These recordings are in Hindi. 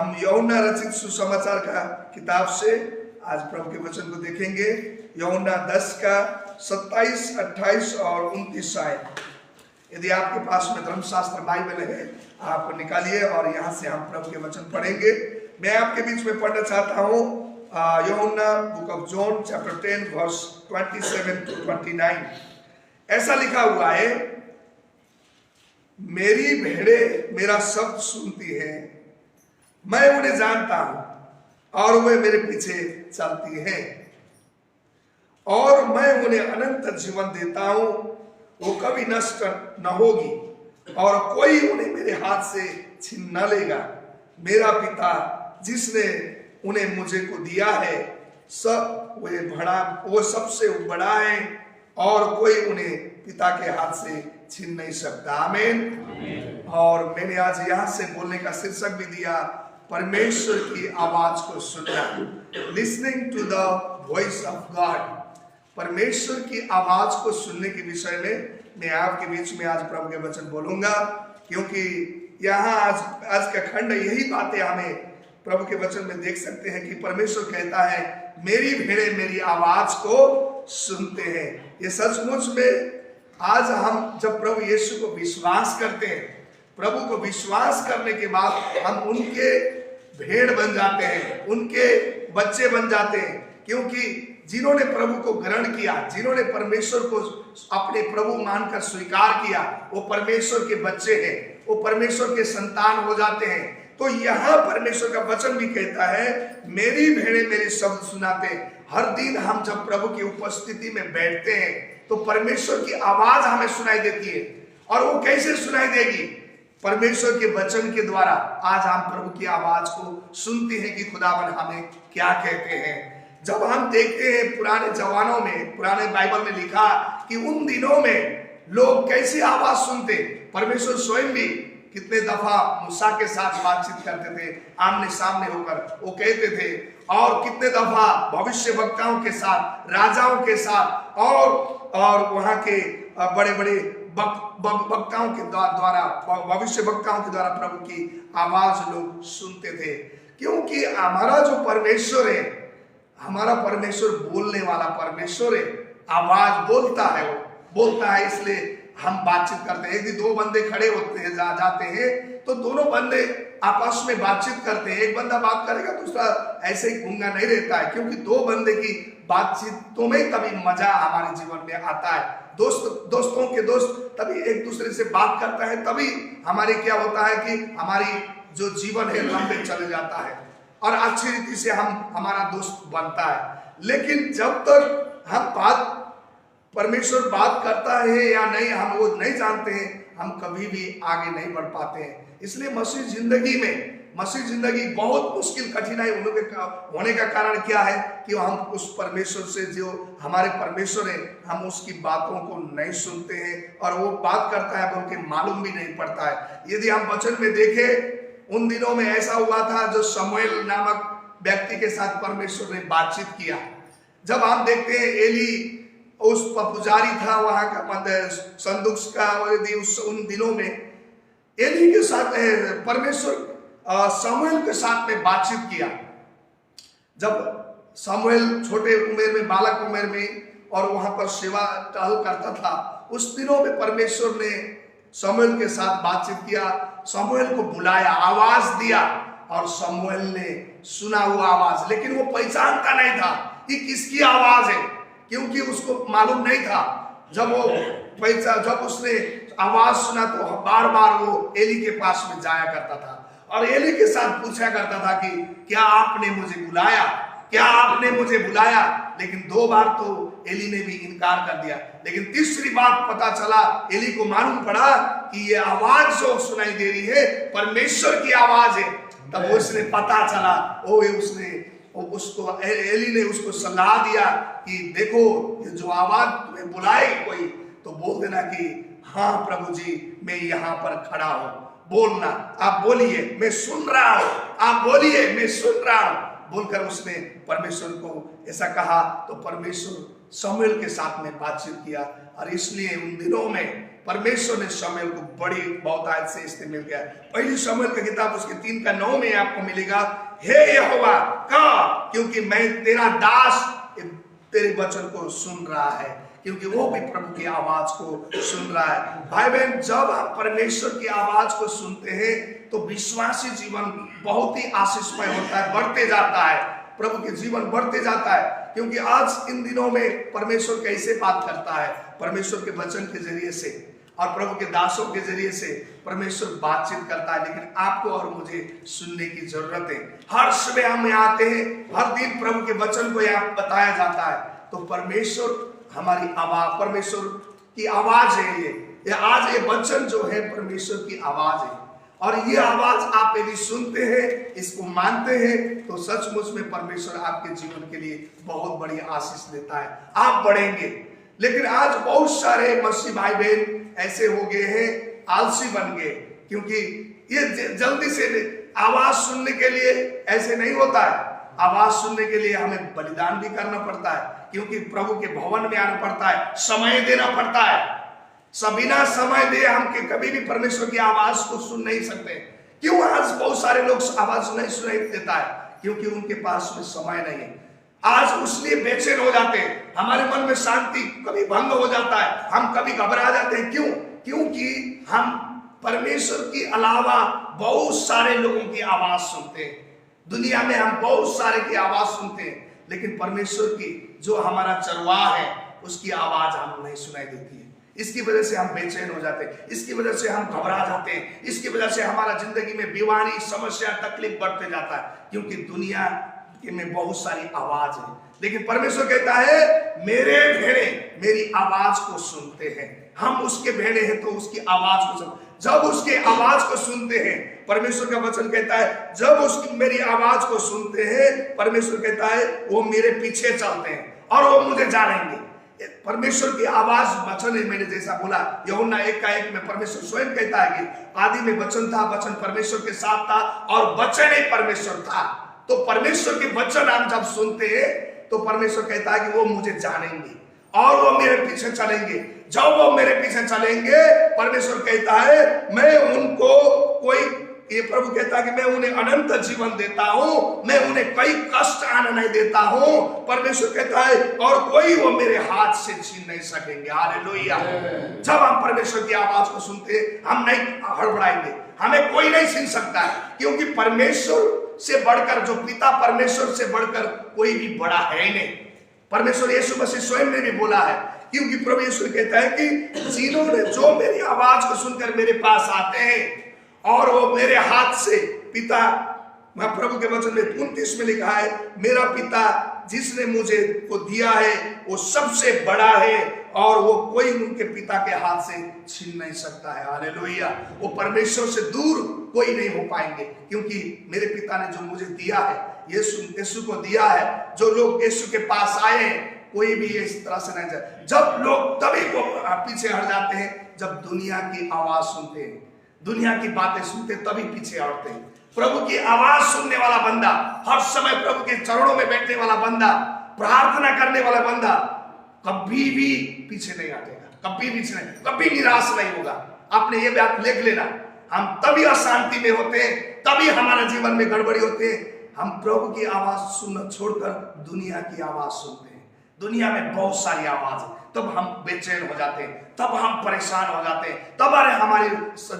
हम यूहन्ना रचित सुसमाचार का किताब से आज प्रभु के वचन को देखेंगे। यूहन्ना 10 का 27, 28 और 29 आयत। यदि आपके पास में धर्मशास्त्र बाइबल है आप निकालिए और यहाँ से हम प्रभु के वचन पढ़ेंगे। मैं आपके बीच में पढ़ना चाहता हूँ यूहन्ना book of John chapter 10 verse 27 to 29। ऐसा लिखा हुआ है, मेरी भेड़ें मेरा शब्द सुनती है, मैं उन्हें जानता हूं और वे मेरे पीछे चलती हैं और मैं उन्हें अनंत जीवन देता हूं, वो कभी नष्ट न होगी और कोई उन्हें मेरे हाथ से छीन न लेगा। मेरा पिता जिसने उन्हें मुझे को दिया है वो सबसे बड़ा है और कोई उन्हें पिता के हाथ से छीन नहीं सकता। आमीन। और मैंने आज यहाँ से बोलने का शीर्षक भी दिया, परमेश्वर की आवाज को सुनना, listening to the voice of God. परमेश्वर की आवाज को सुनने के विषय में मैं आपके बीच में आज प्रभु के वचन बोलूंगा, क्योंकि यहाँ आज का खंड यही बातें हमें प्रभु के वचन में देख सकते हैं कि परमेश्वर कहता है, मेरी भेड़ें मेरी आवाज को सुनते हैं। ये सचमुच में आज हम जब प्रभु यीशु को विश्वास करते हैं, प्रभु को विश्वास करने के बाद हम उनके भेड़ बन जाते हैं, उनके बच्चे बन जाते हैं। क्योंकि जिन्होंने प्रभु को ग्रहण किया, जिन्होंने परमेश्वर को अपने प्रभु मानकर स्वीकार किया, वो परमेश्वर के बच्चे हैं, वो परमेश्वर के संतान हो जाते हैं। तो यहाँ परमेश्वर का वचन भी कहता है, मेरी भेड़ें मेरे शब्द सुनाते हैं। हर दिन हम जब प्रभु की उपस्थिति में बैठते हैं तो परमेश्वर की आवाज हमें सुनाई देती है। और वो कैसे सुनाई देगी? परमेश्वर के वचन के द्वारा। आज हम प्रभु की आवाज को सुनते हैं कि खुदावन हमें क्या कहते हैं। जब हम देखते हैं पुराने जमानों में, पुराने बाइबल में लिखा कि उन दिनों में लोग कैसी आवाज सुनते, परमेश्वर स्वयं भी कितने दफा मूसा के साथ बातचीत करते थे, आमने सामने होकर वो कहते थे, और कितने दफा भविष्य वक्ताओं के साथ, राजाओं के साथ और वहां के बड़े बड़े वक्ताओं के द्वारा, भविष्य वक्ताओं के द्वारा प्रभु की आवाज लोग सुनते थे। क्योंकि हमारा जो परमेश्वर है, हमारा परमेश्वर बोलने वाला परमेश्वर है। आवाज बोलता है, वो बोलता है, इसलिए हम बातचीत करते हैं। यदि दो बंदे खड़े होते हैं, जाते हैं, तो दोनों बंदे आपस में बातचीत करते हैं। एक बंदा बात करेगा, दूसरा ऐसे ही गूंगा नहीं रहता है, क्योंकि दो बंदे की बातचीतों में तभी मजा हमारे जीवन में आता है। दोस्तों के दोस्त तभी एक दूसरे से बात करता है, तभी हमारे क्या होता है कि हमारी जो जीवन है लंबे चले जाता है और अच्छी रीति से हमारा दोस्त बनता है। लेकिन जब तक हम परमेश्वर बात करता है या नहीं, हम वो नहीं जानते हैं, हम कभी भी आगे नहीं बढ़ पाते हैं। इसलिए मसीह जिंदगी बहुत मुश्किल, कठिनाई होने का कारण क्या है कि हम उस परमेश्वर से, जो हमारे परमेश्वर है, हम उसकी बातों को नहीं सुनते हैं और वो बात करता है बोल के मालूम भी नहीं पड़ता है। यदि हम वचन में देखें, उन दिनों में ऐसा हुआ था, जो शमूएल नामक व्यक्ति के साथ परमेश्वर ने बातचीत किया। जब हम देखते हैं एली उस पुजारी था वहां का संदूक का, यदि उन दिनों में एली के साथ परमेश्वर शमूएल के साथ में बातचीत किया। जब शमूएल छोटे उम्र में, बालक उम्र में, और वहां पर सेवा टहल करता था, उस दिनों में परमेश्वर ने शमूएल के साथ बातचीत किया, शमूएल को बुलाया, आवाज दिया, और शमूएल ने सुना वो आवाज, लेकिन वो पहचानता नहीं था कि किसकी आवाज है, क्योंकि उसको मालूम नहीं था। जब उसने आवाज सुना तो बार बार वो एली के पास में जाया करता था और एली के साथ पूछा करता था कि क्या आपने मुझे बुलाया, क्या आपने मुझे बुलाया। लेकिन 2 बार तो एली ने भी इनकार कर दिया। लेकिन तीसरी बार पता चला, एली को मालूम पड़ा कि ये आवाज जो सुनाई दे रही है परमेश्वर की आवाज है। तब उसने पता चला, एली ने उसको सलाह दिया कि देखो, ये जो आवाज तुम्हें बुलाए कोई, तो बोल देना कि हाँ प्रभु जी, मैं यहाँ पर खड़ा हूं, बोलना, आप बोलिए, मैं सुन रहा हूं, आप बोलिए, मैं सुन रहा हूं, बोलकर उसने परमेश्वर को ऐसा कहा। तो परमेश्वर शमूएल के साथ में बातचीत किया। और इसलिए उन दिनों में परमेश्वर ने शमूएल को बड़ी बहुतायत से इस्तेमाल किया। पहली शमूएल की किताब उसके 3:9 में आपको मिलेगा, हे यहोवा का, क्योंकि मैं तेरा दास तेरे वचन को सुन रहा है, क्योंकि वो भी प्रभु की आवाज को सुन रहा है। भाई बहन, जब आप परमेश्वर की आवाज को सुनते हैं तो विश्वासी जीवन बहुत ही आशीषमय होता है, बढ़ते जाता है, प्रभु के जीवन बढ़ते जाता है। क्योंकि आज इन दिनों में परमेश्वर कैसे बात करता है, परमेश्वर के वचन के जरिए से और प्रभु के दासों के जरिए से परमेश्वर बातचीत करता है, लेकिन आपको और मुझे सुनने की जरूरत है। हर सुबह हम यहाँ आते हैं, हर दिन प्रभु के वचन को यहाँ बताया जाता है, तो परमेश्वर हमारी आवाज, परमेश्वर की आवाज है ये आज ये वचन जो है परमेश्वर की आवाज है। और ये आवाज आप यदि सुनते हैं, इसको मानते हैं, तो सचमुच में परमेश्वर आपके जीवन के लिए बहुत बड़ी आशीष देता है, आप बढ़ेंगे। लेकिन आज बहुत सारे मसीह भाई बहन ऐसे हो गए हैं, आलसी बन गए, क्योंकि ये जल्दी से आवाज सुनने के लिए ऐसे नहीं होता है। आवाज सुनने के लिए हमें बलिदान भी करना पड़ता है, क्योंकि प्रभु के भवन में आना पड़ता है, समय देना पड़ता है। बिना समय दे हम कभी भी परमेश्वर की आवाज को सुन नहीं सकते। क्यों आज बहुत सारे लोग आवाज नहीं सुनाई देता है? क्योंकि उनके पास में समय नहीं है। आज उसलिए बेचैन हो जाते हैं, हमारे मन में शांति कभी भंग हो जाता है, हम कभी घबरा जाते हैं। क्यों? क्योंकि हम परमेश्वर के अलावा बहुत सारे लोगों की आवाज सुनते हैं। दुनिया में हम बहुत सारे की आवाज सुनते हैं, लेकिन परमेश्वर की जो हमारा चरवाह है उसकी आवाज हम नहीं सुनाई देती है। इसकी वजह से हम बेचैन हो जाते हैं, इसकी वजह से हम घबरा जाते हैं, इसकी वजह से हमारा जिंदगी में बीमारी, समस्या, तकलीफ बढ़ते जाता है, क्योंकि दुनिया में बहुत सारी आवाज है। लेकिन परमेश्वर कहता है, मेरे भेड़े मेरी आवाज को सुनते हैं। हम उसके भेड़े हैं तो उसकी आवाज को सुन, जब उसके आवाज को सुनते हैं, परमेश्वर का वचन कहता है, जब उसकी मेरी आवाज को सुनते हैं, परमेश्वर कहता है वो मेरे पीछे चलते हैं और वो मुझे जानेंगे। परमेश्वर की आवाज वचन है। मैंने जैसा बोला यूहन्ना 1:1 में परमेश्वर स्वयं कहता है कि आदि में वचन था, वचन परमेश्वर के साथ था और वचन ही परमेश्वर था। तो परमेश्वर के वचन हम जब सुनते हैं तो परमेश्वर कहता है कि वो मुझे जानेंगे और वो मेरे पीछे चलेंगे। जब वो मेरे पीछे चलेंगे, परमेश्वर कहता है मैं उनको ये प्रभु कहता है कि मैं उन्हें अनंत जीवन देता हूं, मैं उन्हें कई कष्ट आने नहीं देता हूं। परमेश्वर कहता है और कोई वो मेरे हाथ से छीन नहीं सकेंगे। हालेलुया। जब हम परमेश्वर की आवाज को सुनते हैं, हम नहीं हड़बड़ाएंगे, हमें कोई नहीं छीन सकता है, क्योंकि परमेश्वर से बढ़कर, जो पिता परमेश्वर से बढ़कर कोई भी बड़ा है ही नहीं। परमेश्वर यीशु मसीह स्वयं ने भी बोला है, क्योंकि प्रभु यीशु कहता है कि जिन्होंने जो मेरी आवाज को सुनकर मेरे पास आते हैं और वो मेरे हाथ से, पिता, मैं प्रभु के वचन में 29 में लिखा है, मेरा पिता जिसने मुझे को दिया है वो सबसे बड़ा है और वो कोई उनके पिता के हाथ से छीन नहीं सकता है। हालेलुया। वो परमेश्वर से दूर कोई नहीं हो पाएंगे, क्योंकि मेरे पिता ने जो मुझे दिया है, यीशु को दिया है। जो लोग यीशु के पास आए, कोई भी इस तरह से नहीं जाए। जब लोग तभी को पीछे हट जाते हैं जब दुनिया की आवाज सुनते हैं, दुनिया की बातें सुनते, तभी पीछे हटते हैं। प्रभु की आवाज सुनने वाला बंदा, हर समय प्रभु के चरणों में बैठने वाला बंदा, प्रार्थना करने वाला बंदा कभी भी पीछे नहीं हटेगा, कभी पीछे नहीं, कभी निराश नहीं होगा। आपने ये बात लिख लेना। हम तभी अशांति में होते हैं, तभी हमारे जीवन में गड़बड़ी होते हैं, हम प्रभु की आवाज सुनना छोड़कर दुनिया की आवाज सुनते हैं। दुनिया में बहुत सारी आवाज है, तब हम बेचैन हो जाते हैं, तब हम परेशान हो जाते हैं, तब हमारे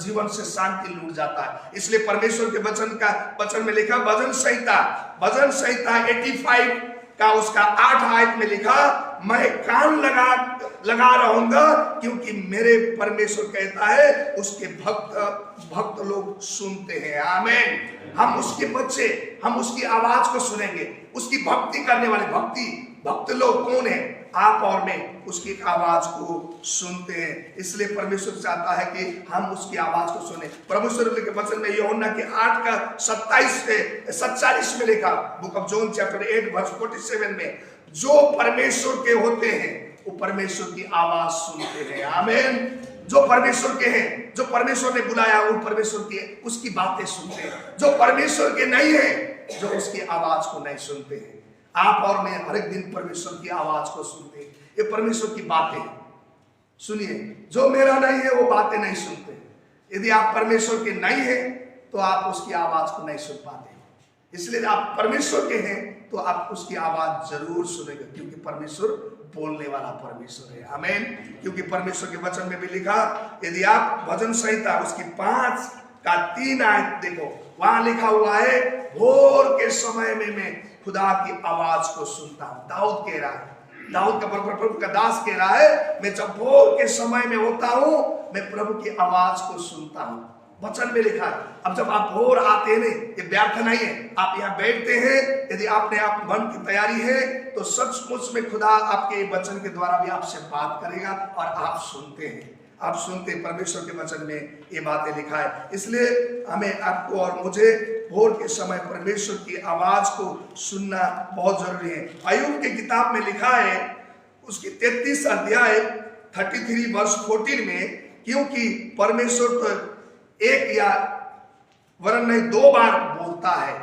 जीवन से शांति लूट जाता है। इसलिए परमेश्वर के वचन में लिखा, भजन संहिता 85 का उसका 8 आयत में लिखा, मैं कान लगा रहूंगा, क्योंकि मेरे परमेश्वर कहता है उसके भक्त लोग सुनते हैं। आमीन। हम उसके बच्चे, हम उसकी आवाज को सुनेंगे। उसकी भक्ति करने वाले भक्त लोग कौन है? आप और मैं उसकी आवाज को सुनते हैं। इसलिए परमेश्वर चाहता है कि हम उसकी आवाज को सुने। परमेश्वर के वचन में यूहन्ना के 8 का 27 से 47 में लिखा, book of John chapter 8 verse 47 में, जो परमेश्वर के होते हैं वो परमेश्वर की आवाज सुनते हैं। आमीन। जो परमेश्वर के हैं, जो परमेश्वर ने बुलाया, वो परमेश्वर की उसकी बातें सुनते हैं। जो परमेश्वर के नहीं है, जो उसकी आवाज को नहीं सुनते हैं। आप और मैं हर एक दिन परमेश्वर की आवाज को सुनते हैं। ये परमेश्वर की बातें हैं। सुनिए, जो मेरा नहीं है वो बातें नहीं सुनते। यदि आप परमेश्वर के नहीं है तो आप उसकी आवाज को नहीं सुन पाते। इसलिए आप परमेश्वर के हैं तो आप उसकी आवाज जरूर सुनेंगे, क्योंकि परमेश्वर बोलने वाला परमेश्वर है। आमीन। क्योंकि परमेश्वर के वचन में भी लिखा, यदि आप भजन संहिता उसकी 5 का 3 देखो, वहां लिखा हुआ है, भोर के समय में मैं खुदा की आवाज को सुनता हूं। दाऊद कह रहा है, दाऊद का प्रभु का दास कह रहा है, मैं जब भोर के समय में होता हूं मैं प्रभु की आवाज को सुनता हूं। वचन में लिखा है। अब जब आप भोर आते हैं, ये व्यर्थ नहीं है, आप यहाँ बैठते हैं, यदि आपने आप मन की तैयारी है तो सचमुच में खुदा आपके वचन के द्वारा भी आपसे बात करेगा और आप सुनते हैं। आप सुनते हैं, परमेश्वर के वचन में ये बातें लिखा है। इसलिए हमें, आपको और मुझे भोर के समय परमेश्वर की आवाज को सुनना बहुत जरूरी है। अय्यूब की किताब में लिखा है, उसकी 33 अध्याय 33 वर्ष 14 में, क्योंकि परमेश्वर तो एक या वरन नहीं 2 बार बोलता है,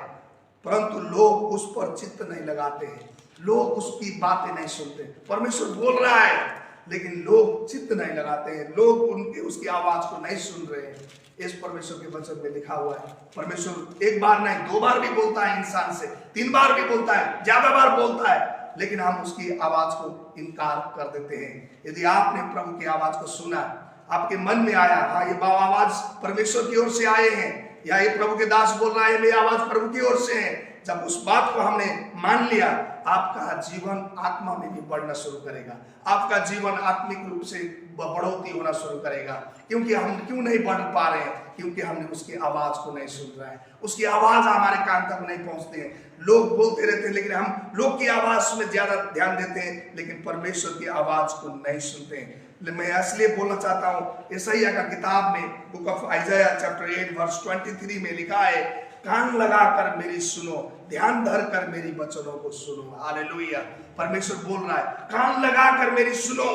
परंतु लोग उस पर चित्त नहीं लगाते हैं, लोग उसकी बातें नहीं सुनते। परमेश्वर बोल रहा है लेकिन लोग चित्त नहीं लगाते हैं, लोग उनकी उसकी आवाज को नहीं सुन रहे हैं। इस परमेश्वर के वचन में लिखा हुआ है, परमेश्वर 1 बार नहीं 2 बार भी बोलता है इंसान से, 3 बार भी बोलता है, ज्यादा बार बोलता है, लेकिन हम उसकी आवाज को इनकार कर देते हैं। यदि आपने प्रभु की आवाज को सुना, आपके मन में आया, हाँ ये आवाज परमेश्वर की ओर से आए हैं, या ये प्रभु के दास बोल रहा है, मेरी आवाज प्रभु की ओर से है, जब उस बात को हमने मान लिया, आपका जीवन आत्मा में भी बढ़ना शुरू करेगा, आपका जीवन आत्मिक रूप से बढ़ोतरी होना शुरू करेगा। क्योंकि हम क्यों नहीं बढ़ पा रहे हैं? क्योंकि हमने उसकी आवाज को नहीं सुन रहे हैं, उसकी आवाज हमारे कान तक नहीं पहुंचते हैं। लोग बोलते रहते हैं, लेकिन हम लोग की आवाज में ज्यादा ध्यान देते हैं, लेकिन परमेश्वर की आवाज को नहीं सुनते हैं। मैं इसलिए बोलना चाहता हूं, यशायाह का किताब में book of Isaiah chapter 8 verse 23 में लिखा है, कान लगाकर मेरी सुनो, ध्यान धर कर मेरी वचनों को सुनो। हालेलुया। परमेश्वर बोल रहा है, कान लगाकर मेरी सुनो,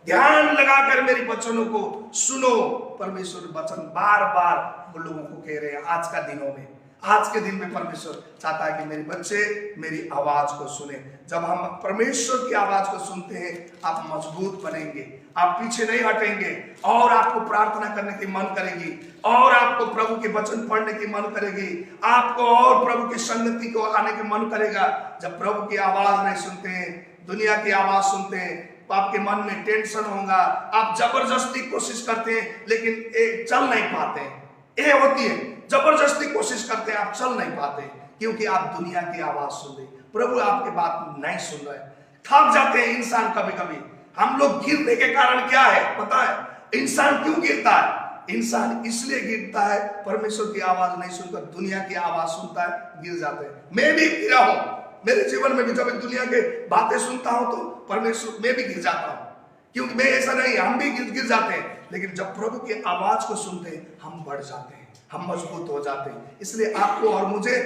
ध्यान लगाकर मेरी वचनों को सुनो। परमेश्वर वचन बार बार लोगों को कह रहे हैं। आज का दिनों में, आज के दिन में परमेश्वर चाहता है कि मेरे बच्चे मेरी आवाज को सुने। जब हम परमेश्वर की आवाज को सुनते हैं, आप मजबूत बनेंगे, आप पीछे नहीं हटेंगे, और आपको प्रार्थना करने की मन करेगी, और आपको प्रभु के वचन पढ़ने की मन करेगी, आपको और प्रभु की संगति को आने की मन करेगा। जब प्रभु की आवाज नहीं सुनते हैं, दुनिया की आवाज सुनते हैं, तो आपके मन में टेंशन होगा, आप जबरदस्ती कोशिश करते हैं लेकिन चल नहीं पाते। ये होती है, जबरदस्ती कोशिश करते हैं, आप चल नहीं पाते, क्योंकि आप दुनिया की आवाज सुन रहे, प्रभु आपकी बात नहीं सुन रहे। थक जाते हैं इंसान कभी कभी। हम लोग गिरने के कारण क्या है पता है? इंसान क्यों गिरता है? इंसान इसलिए गिरता है, परमेश्वर की आवाज नहीं सुनकर दुनिया की आवाज सुनता है, गिर जाते हैं। मैं भी गिरा हूं, मेरे जीवन में भी जब दुनिया के बातें सुनता हूं तो परमेश्वर मैं भी गिर जाता हूं, क्योंकि मैं ऐसा नहीं, हम भी गिर जाते हैं, लेकिन जब प्रभु की आवाज को सुनते हैं हम बढ़ जाते हैं, हम मजबूत हो जाते हैं। इसलिए आपको और मुझे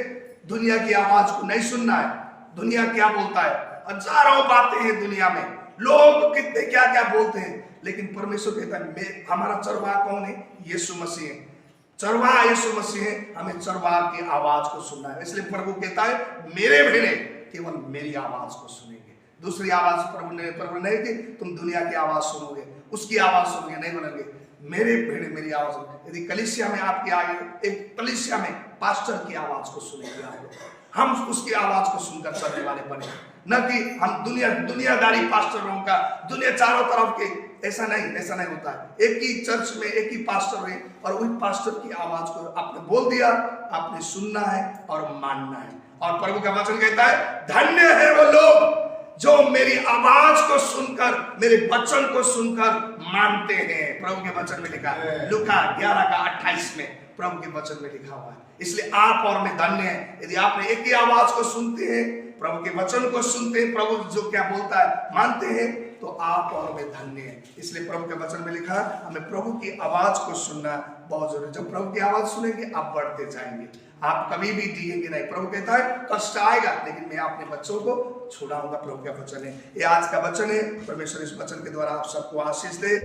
दुनिया की आवाज को नहीं सुनना है। दुनिया क्या बोलता है? हजारों बातें हैं दुनिया में, लोग कितने क्या क्या बोलते हैं, लेकिन परमेश्वर कहता है हमारा चरवाहा कौन है? यीशु मसीह है। चरवाहा यीशु मसीह है, हमें चरवाहा की आवाज को सुनना है। इसलिए प्रभु कहता है मेरे भेड़े केवल मेरी आवाज को सुनेंगे, दूसरी आवाज प्रभु ने कि तुम दुनिया की आवाज सुनोगे, उसकी आवाज सुनोगे नहीं बनेंगे। मेरे भेड़े मेरी आवाज। यदि कलीसिया में आपके आगे एक कलीसिया में पास्टर की आवाज को सुनेंगे आप लोग, हम उसकी आवाज को सुनकर चलने वाले बने, न कि हम दुनियादारी पास्टरों का, दुनिया चारों तरफ के। ऐसा नहीं होता है। एक ही चर्च में एक ही पास्टर है, और वही पास्टर की आवाज को आपने बोल दिया, आपने सुनना है और मानना है। और प्रभु का वचन कहता है धन्य है वो लोग जो मेरी आवाज को सुनकर, मेरे वचन को सुनकर मानते हैं। प्रभु के वचन में लिखा है, लूका 11 का 28 में प्रभु के वचन में लिखा हुआ है। इसलिए आप और मैं धन्य हैं यदि आपने एक ही आवाज को सुनते हैं, प्रभु के वचन को सुनते हैं, प्रभु जो क्या बोलता है मानते हैं, तो आप और मैं धन्य हैं। इसलिए प्रभु के वचन में लिखा हमें प्रभु की आवाज को सुनना बहुत जरूरी है। जब प्रभु की आवाज सुनेंगे आप बढ़ते जाएंगे, आप कभी भी डिगेंगे नहीं। प्रभु कहता है कष्ट आएगा लेकिन मैं अपने बच्चों को छुड़ाऊंगा। प्रभु का वचन है, ये आज का वचन है। परमेश्वर इस वचन के द्वारा आप सबको आशीष दे।